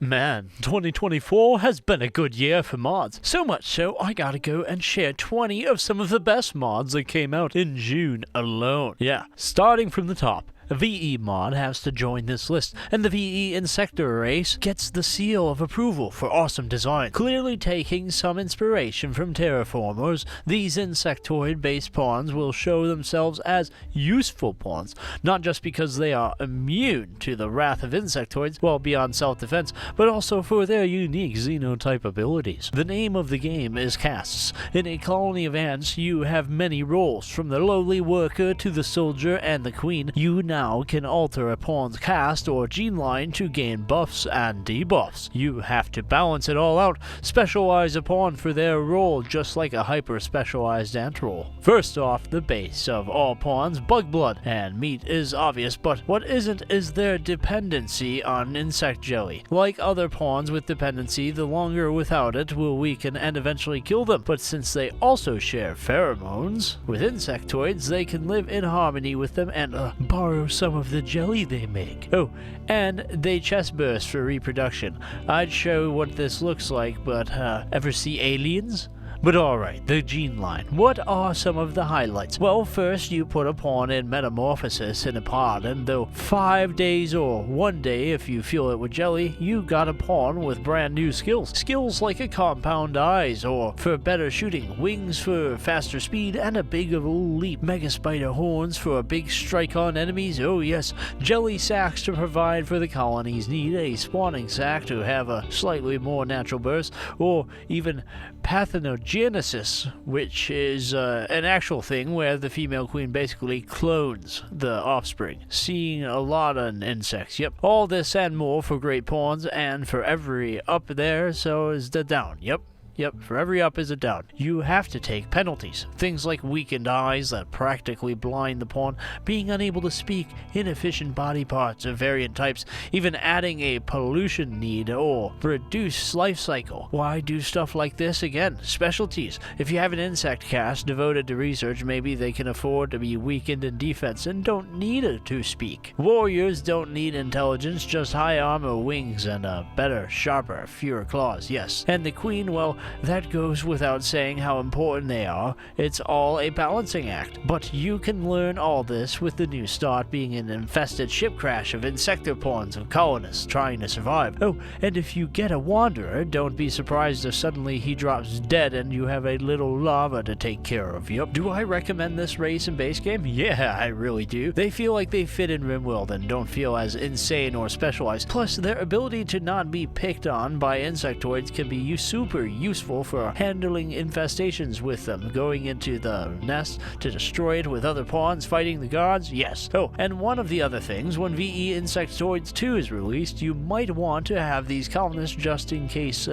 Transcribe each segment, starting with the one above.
Man, 2024 has been a good year for mods. So much so, I gotta go and share 20 of some of the best mods that came out in June alone. Yeah, starting from the top. A VE mod has to join this list, and the VE Insector race gets the seal of approval for awesome design. Clearly taking some inspiration from terraformers, these insectoid-based pawns will show themselves as useful pawns, not just because they are immune to the wrath of insectoids while beyond self-defense, but also for their unique xenotype abilities. The name of the game is castes. In a colony of ants, you have many roles, from the lowly worker to the soldier and the queen. You now can alter a pawn's caste or gene line to gain buffs and debuffs. You have to balance it all out, specialize a pawn for their role just like a hyper-specialized ant role. First off, the base of all pawns, bug blood, and meat is obvious, but what isn't is their dependency on insect jelly. Like other pawns with dependency, the longer without it will weaken and eventually kill them, but since they also share pheromones with insectoids, they can live in harmony with them and borrow some of the jelly they make. Oh, and they chest burst for reproduction. I'd show what this looks like, but ever see aliens? But alright, the gene line. What are some of the highlights? Well, first you put a pawn in metamorphosis in a pod, and though 5 days or 1 day if you fuel it with jelly, you got a pawn with brand new skills. Skills like a compound eyes, or for better shooting, wings for faster speed, and a big leap. Mega spider horns for a big strike on enemies. Oh yes, jelly sacks to provide for the colony's need, a spawning sack to have a slightly more natural burst, or even parthenogenesis, which is an actual thing where the female queen basically clones the offspring. Seeing a lot on insects, yep. All this and more for great pawns, and for every up there, so is the down, yep. Yep, for every up is a down. You have to take penalties. Things like weakened eyes that practically blind the pawn, being unable to speak, inefficient body parts of variant types, even adding a pollution need or reduced life cycle. Why do stuff like this again? Specialties. If you have an insect caste devoted to research, maybe they can afford to be weakened in defense and don't need it to speak. Warriors don't need intelligence, just high armor, wings, and better, sharper, fewer claws, yes. And the queen, well, that goes without saying how important they are. It's all a balancing act. But you can learn all this with the new start being an infested ship crash of insector pawns of colonists trying to survive. Oh, and if you get a wanderer, don't be surprised if suddenly he drops dead and you have a little lava to take care of. Yup. Do I recommend this race and base game? Yeah, I really do. They feel like they fit in Rimworld and don't feel as insane or specialized. Plus, their ability to not be picked on by insectoids can be super useful for handling infestations with them, going into the nest to destroy it with other pawns, fighting the guards, yes. Oh, and one of the other things, when VE Insectoids 2 is released, you might want to have these colonists just in case,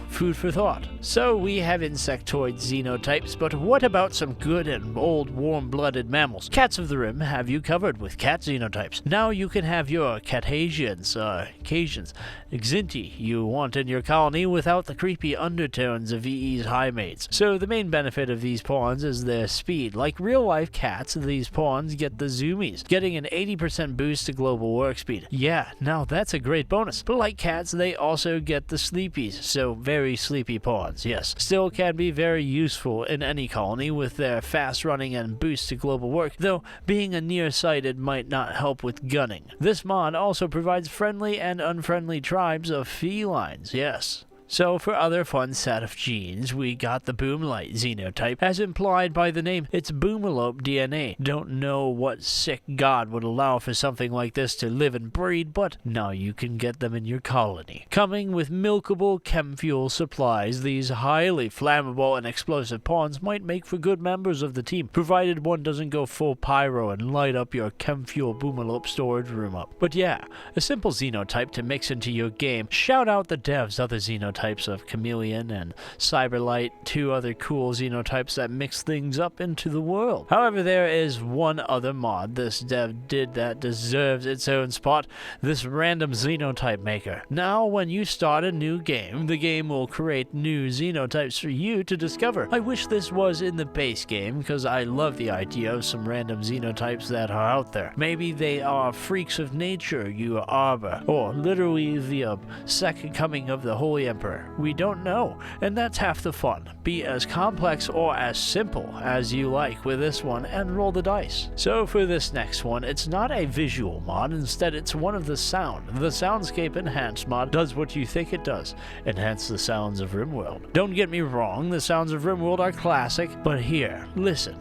food for thought. So we have insectoid xenotypes, but what about some good and old warm-blooded mammals? Cats of the Rim have you covered with cat xenotypes. Now you can have your Catasians, Casians, Xinti you want in your colony without the creepy undertones of VE's high mates. So the main benefit of these pawns is their speed. Like real-life cats, these pawns get the zoomies, getting an 80% boost to global work speed. Yeah, now that's a great bonus. But like cats, they also get the sleepies, so very sleepy pawns, yes. Still can be very useful in any colony with their fast running and boost to global work, though being a nearsighted might not help with gunning. This mod also provides friendly and unfriendly tribes of felines, yes. So for other fun set of genes, we got the Boomlight xenotype. As implied by the name, it's Boomalope DNA. Don't know what sick god would allow for something like this to live and breed, but now you can get them in your colony. Coming with milkable chem fuel supplies, these highly flammable and explosive pawns might make for good members of the team, provided one doesn't go full pyro and light up your chem fuel Boomalope storage room up. But yeah, a simple xenotype to mix into your game. Shout out the devs, other xenotypes xenotypes of Chameleon and Cyberlight, 2 other cool xenotypes that mix things up into the world. However, there is one other mod this dev did that deserves its own spot, this random xenotype maker. Now, when you start a new game, the game will create new xenotypes for you to discover. I wish this was in the base game, because I love the idea of some random xenotypes that are out there. Maybe they are freaks of nature you arbor, or literally the second coming of the Holy Emperor. We don't know, and that's half the fun. Be as complex or as simple as you like with this one and roll the dice. So for this next one, it's not a visual mod, instead it's one of the sound. The Soundscape Enhanced mod does what you think it does, enhance the sounds of Rimworld. Don't get me wrong, the sounds of Rimworld are classic, but here, listen.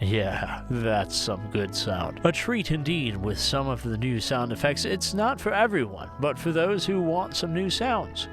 Yeah, that's some good sound. A treat indeed with some of the new sound effects. It's not for everyone, but for those who want some new sounds,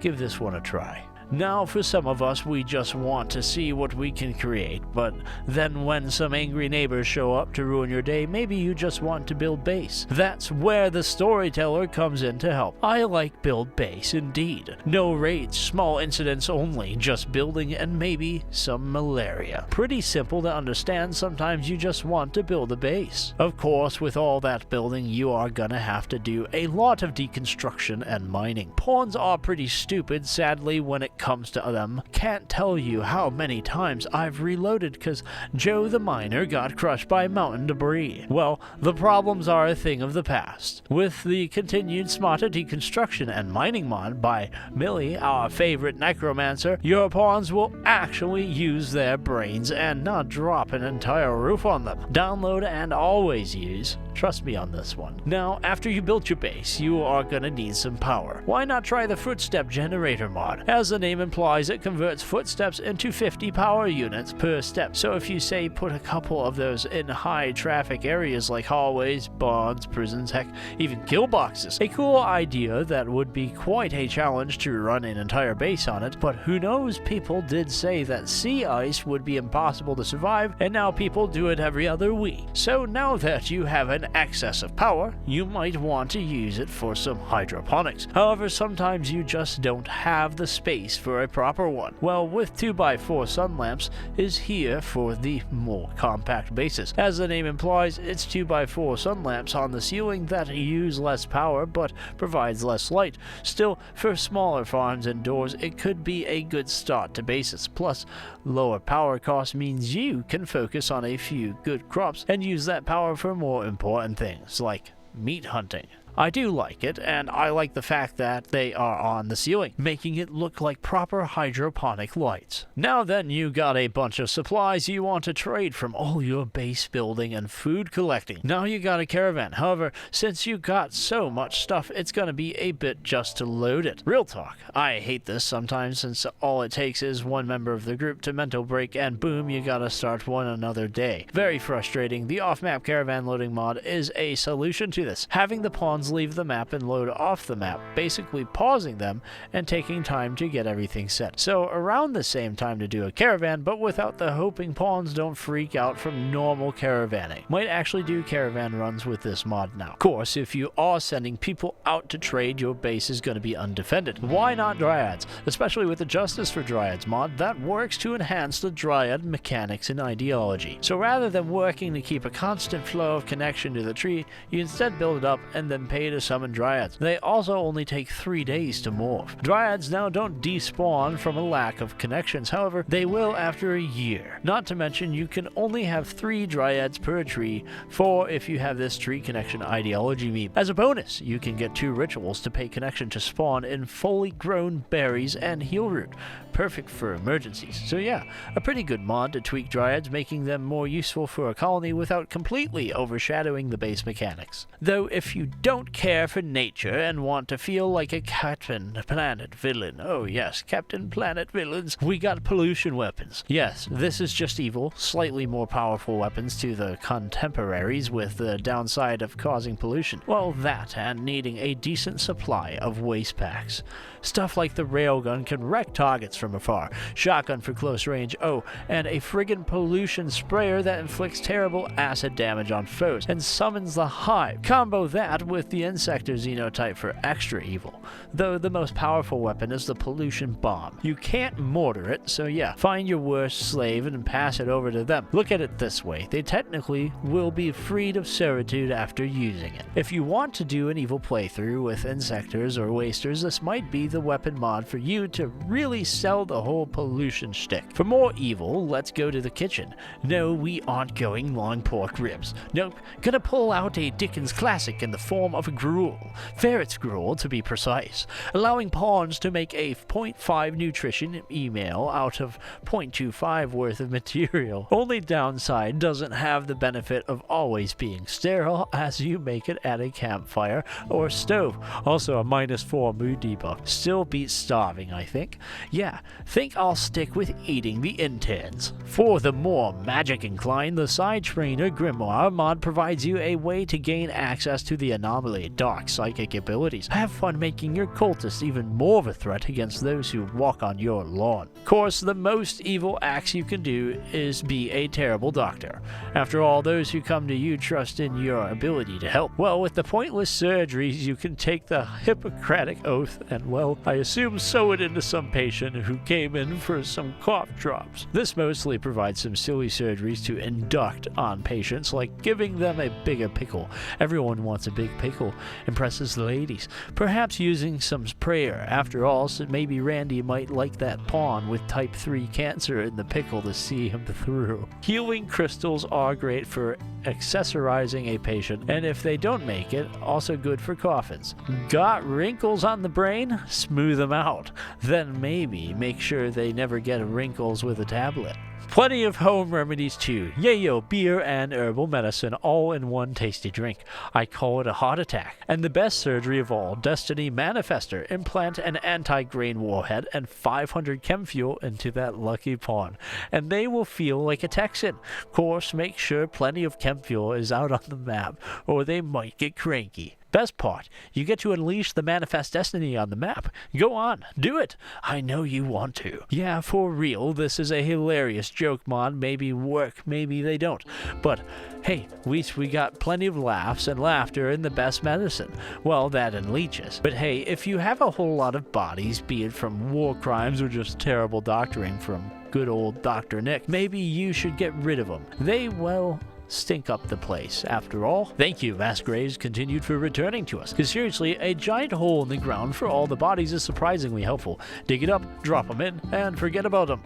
give this one a try. Now, for some of us, we just want to see what we can create, but then when some angry neighbors show up to ruin your day, maybe you just want to build base. That's where the storyteller comes in to help. I like build base indeed. No raids, small incidents only, just building and maybe some malaria. Pretty simple to understand, sometimes you just want to build a base. Of course, with all that building, you are gonna have to do a lot of deconstruction and mining. Pawns are pretty stupid, sadly, when it comes to them. Can't tell you how many times I've reloaded because Joe the miner got crushed by mountain debris. Well, the problems are a thing of the past. With the continued smarter deconstruction and mining mod by Millie, our favorite necromancer, your pawns will actually use their brains and not drop an entire roof on them. Download and always use. Trust me on this one. Now, after you built your base, you are gonna need some power. Why not try the footstep generator mod? As the name implies, it converts footsteps into 50 power units per step. So if you say put a couple of those in high traffic areas like hallways, barns, prisons, heck, even kill boxes. A cool idea that would be quite a challenge to run an entire base on it, but who knows, people did say that sea ice would be impossible to survive, and now people do it every other week. So now that you have an excess of power, you might want to use it for some hydroponics. However, sometimes you just don't have the space for a proper one. Well, with 2x4 sun lamps is here for the more compact bases. As the name implies, it's 2x4 sun lamps on the ceiling that use less power but provides less light. Still, for smaller farms indoors, it could be a good start to bases. Plus, lower power cost means you can focus on a few good crops and use that power for more important things like meat hunting. I do like it, and I like the fact that they are on the ceiling, making it look like proper hydroponic lights. Now then, you got a bunch of supplies you want to trade from all your base building and food collecting. Now you got a caravan. However, since you got so much stuff, it's gonna be a bit just to load it. Real talk, I hate this sometimes since all it takes is one member of the group to mental break and boom, you gotta start one another day. Very frustrating. The off-map caravan loading mod is a solution to this. Having the pawns leave the map and load off the map, basically pausing them and taking time to get everything set. So around the same time to do a caravan, but without the hoping pawns don't freak out from normal caravanning. Might actually do caravan runs with this mod now. Of course, if you are sending people out to trade, your base is going to be undefended. Why not Dryads? Especially with the Justice for Dryads mod that works to enhance the Dryad mechanics and ideology. So rather than working to keep a constant flow of connection to the tree, you instead build it up and then pay to summon Dryads. They also only take 3 days to morph. Dryads now don't despawn from a lack of connections, however, they will after a year. Not to mention, you can only have 3 Dryads per tree, 4 if you have this tree connection ideology meme. As a bonus, you can get 2 rituals to pay connection to spawn in fully grown berries and heal root. Perfect for emergencies. So yeah, a pretty good mod to tweak Dryads, making them more useful for a colony without completely overshadowing the base mechanics. Though if you don't care for nature and want to feel like a Captain Planet villain, oh yes, Captain Planet villains, we got pollution weapons. Yes, this is just evil, slightly more powerful weapons to the contemporaries with the downside of causing pollution. Well, that and needing a decent supply of waste packs. Stuff like the railgun can wreck targets from afar, shotgun for close range, oh, and a friggin' pollution sprayer that inflicts terrible acid damage on foes and summons the hive. Combo that with with the Insector xenotype for extra evil, though the most powerful weapon is the pollution bomb. You can't mortar it, so yeah, find your worst slave and pass it over to them. Look at it this way, they technically will be freed of servitude after using it. If you want to do an evil playthrough with Insectors or Wasters, this might be the weapon mod for you to really sell the whole pollution shtick. For more evil, let's go to the kitchen. No, we aren't going long pork ribs. Nope, gonna pull out a Dickens classic in the form of a gruel. Ferret's gruel, to be precise, allowing pawns to make a 0.5 nutrition email out of 0.25 worth of material. Only downside, doesn't have the benefit of always being sterile as you make it at a campfire or stove. Also a -4 mood debuff. Still beats starving, I think. Yeah, think I'll stick with eating the interns. For the more magic inclined, the side trainer Grimoire mod provides you a way to gain access to the anomaly dark psychic abilities. Have fun making your cultists even more of a threat against those who walk on your lawn. Of course, the most evil acts you can do is be a terrible doctor. After all, those who come to you trust in your ability to help. Well, with the pointless surgeries, you can take the Hippocratic oath and, well, I assume sew it into some patient who came in for some cough drops. This mostly provides some silly surgeries to induct on patients, like giving them a bigger pickle. Everyone wants a big pickle. Impresses the ladies. Perhaps using some prayer. After all, so maybe Randy might like that pawn with type 3 cancer in the pickle to see him through. Healing crystals are great for accessorizing a patient, and if they don't make it, also good for coffins. Got wrinkles on the brain? Smooth them out. Then maybe make sure they never get wrinkles with a tablet. Plenty of home remedies too. Yayo, beer and herbal medicine all in one tasty drink. I call it a heart attack. And the best surgery of all, Destiny Manifester. Implant an anti-grain warhead and 500 chem fuel into that lucky pawn, and they will feel like a Texan. Of course, make sure plenty of chem fuel is out on the map, or they might get cranky. Best part, you get to unleash the Manifest Destiny on the map. Go on, do it. I know you want to. Yeah, for real, this is a hilarious joke mod. Maybe work, maybe they don't. But hey, at least we got plenty of laughs and laughter in the best medicine. Well, that and leeches. But hey, if you have a whole lot of bodies, be it from war crimes or just terrible doctoring from good old Dr. Nick, maybe you should get rid of them. They, well, stink up the place. After all, thank you, Mass Graves continued, for returning to us. Because seriously, a giant hole in the ground for all the bodies is surprisingly helpful. Dig it up, drop them in, and forget about them.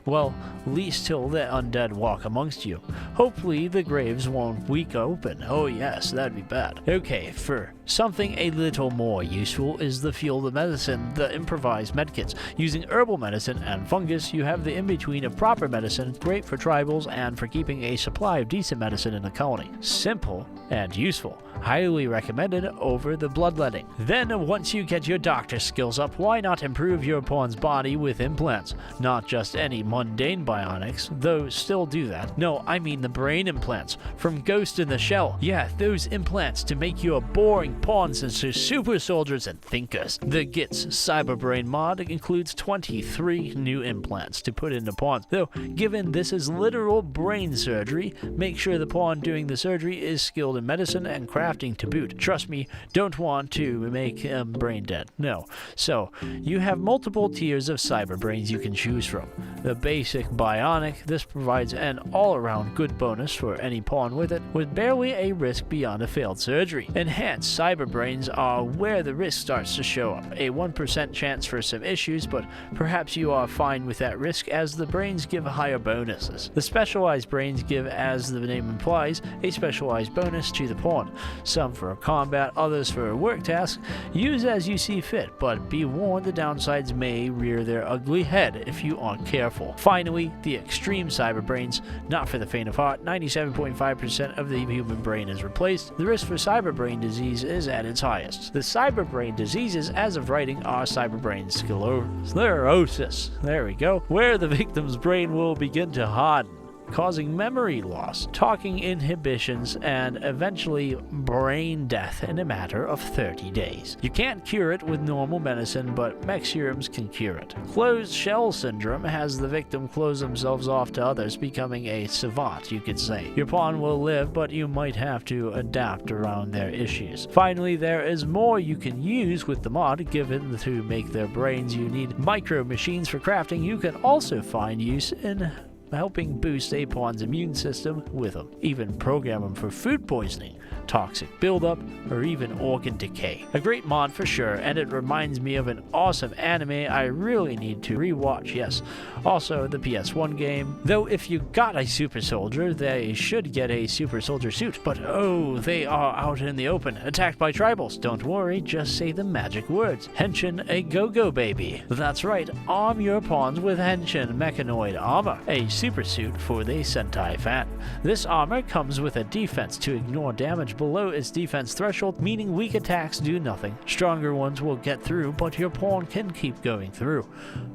Well, at least till the undead walk amongst you. Hopefully the graves won't weak open. Oh yes, that'd be bad. Okay, for something a little more useful is the field of medicine, the improvised medkits. Using herbal medicine and fungus, you have the in-between of proper medicine, great for tribals and for keeping a supply of decent medicine in the colony. Simple and useful. Highly recommended over the bloodletting. Then, once you get your doctor skills up, why not improve your pawn's body with implants? Not just any mundane bionics, though still do that. No, I mean the brain implants from Ghost in the Shell. Yeah, those implants to make your boring pawns into super soldiers and thinkers. The Gits Cyberbrain mod includes 23 new implants to put into pawns. Though, given this is literal brain surgery, make sure the pawn doing the surgery is skilled in medicine and crafting to boot. Trust me, don't want to make him brain dead. No. So, you have multiple tiers of cyber brains you can choose from. The basic bionic, this provides an all-around good bonus for any pawn with it, with barely a risk beyond a failed surgery. Enhanced cyber brains are where the risk starts to show up. A 1% chance for some issues, but perhaps you are fine with that risk as the brains give higher bonuses. The specialized brains give, as the name implies, a specialized bonus to the pawn. Some for combat, others for work tasks. Use as you see fit, but be warned the downsides may rear their ugly head if you aren't careful. Finally, the extreme cyber brains, not for the faint of heart. 97.5% of the human brain is replaced. The risk for cyber brain disease is at its highest. The cyber brain diseases, as of writing, are cyber brain sclerosis. There we go, where the victim's brain will begin to harden. causing memory loss, talking inhibitions, and eventually brain death in a matter of 30 days. You can't cure it with normal medicine, but mech serums can cure it. Closed shell syndrome has the victim close themselves off to others, becoming a savant, you could say. Your pawn will live, but you might have to adapt around their issues. Finally, there is more you can use with the mod given to make their brains. You need micro machines for crafting. You can also find use in helping boost a pawn's immune system with them. Even program them for food poisoning, toxic buildup, or even organ decay. A great mod for sure, and it reminds me of an awesome anime I really need to rewatch, yes. Also, the PS1 game. Though if you got a super soldier, they should get a super soldier suit. But oh, they are out in the open, attacked by tribals. Don't worry, just say the magic words. Henshin a go-go baby. That's right, arm your pawns with Henshin mechanoid armor. A super suit for the Sentai fan. This armor comes with a defense to ignore damage below its defense threshold, meaning weak attacks do nothing. Stronger ones will get through, but your pawn can keep going through.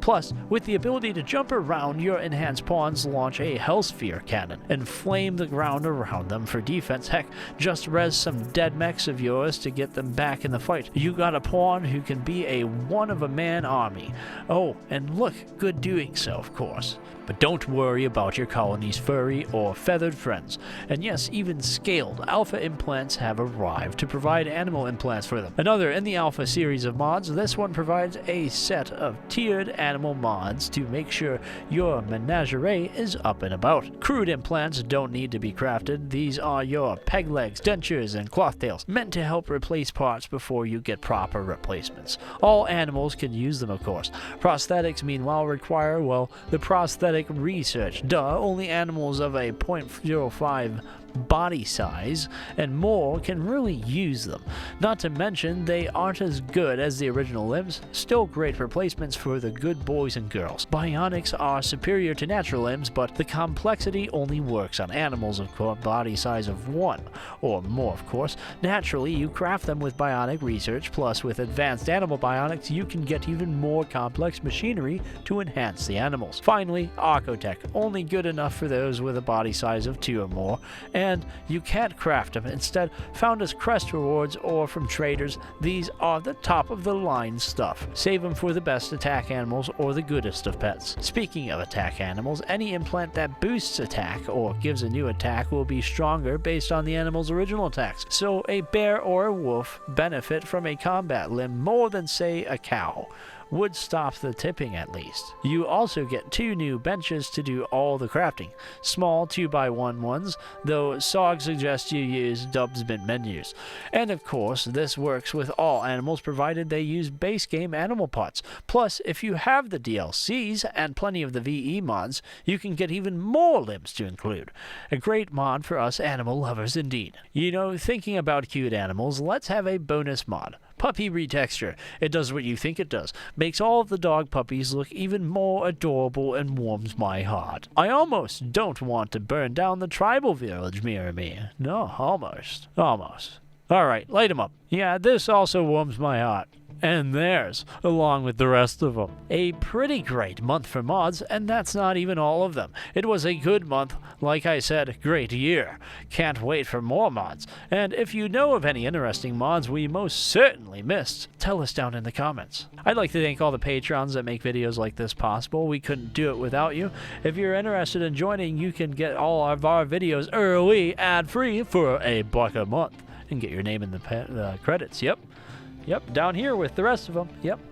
Plus, with the ability to jump around, your enhanced pawns launch a Hellsphere cannon and flame the ground around them for defense. Heck, just res some dead mechs of yours to get them back in the fight. You got a pawn who can be a one-of-a-man army. Oh, and look good doing so, of course. But don't worry about your colony's furry or feathered friends. And yes, even scaled alpha implants have arrived to provide animal implants for them. Another in the alpha series of mods, this one provides a set of tiered animal mods to make sure your menagerie is up and about. Crude implants don't need to be crafted. These are your peg legs, dentures, and cloth tails, meant to help replace parts before you get proper replacements. All animals can use them, of course. Prosthetics, meanwhile, require, well, the prosthetic research. Duh, only animals of a 0.05 body size and more can really use them. Not to mention, they aren't as good as the original limbs, still great replacements for the good boys and girls. Bionics are superior to natural limbs, but the complexity only works on animals of body size of 1 or more, of course. Naturally, you craft them with bionic research, plus with advanced animal bionics, you can get even more complex machinery to enhance the animals. Finally, Archotech, only good enough for those with a body size of 2 or more, and you can't craft them. Instead, found as crest rewards or from traders, these are the top of the line stuff. Save them for the best attack animals or the goodest of pets. Speaking of attack animals, any implant that boosts attack or gives a new attack will be stronger based on the animal's original attacks. So a bear or a wolf benefit from a combat limb more than, say, a cow. Would stop the tipping at least. You also get 2 new benches to do all the crafting. Small 2x1 ones, though SOG suggests you use Dub's bin menus. And of course, this works with all animals provided they use base game animal pots. Plus, if you have the DLCs and plenty of the VE mods, you can get even more limbs to include. A great mod for us animal lovers indeed. You know, thinking about cute animals, let's have a bonus mod. Puppy retexture. It does what you think it does. Makes all of the dog puppies look even more adorable and warms my heart. I almost don't want to burn down the tribal village near me. No, almost. Almost. Alright, light 'em up. Yeah, this also warms my heart. And theirs, along with the rest of them. A pretty great month for mods, and that's not even all of them. It was a good month, like I said, great year. Can't wait for more mods. And if you know of any interesting mods we most certainly missed, tell us down in the comments. I'd like to thank all the patrons that make videos like this possible. We couldn't do it without you. If you're interested in joining, you can get all of our videos early, ad-free, for $1 a month. And get your name in the credits, Yep, down here with the rest of them. Yep,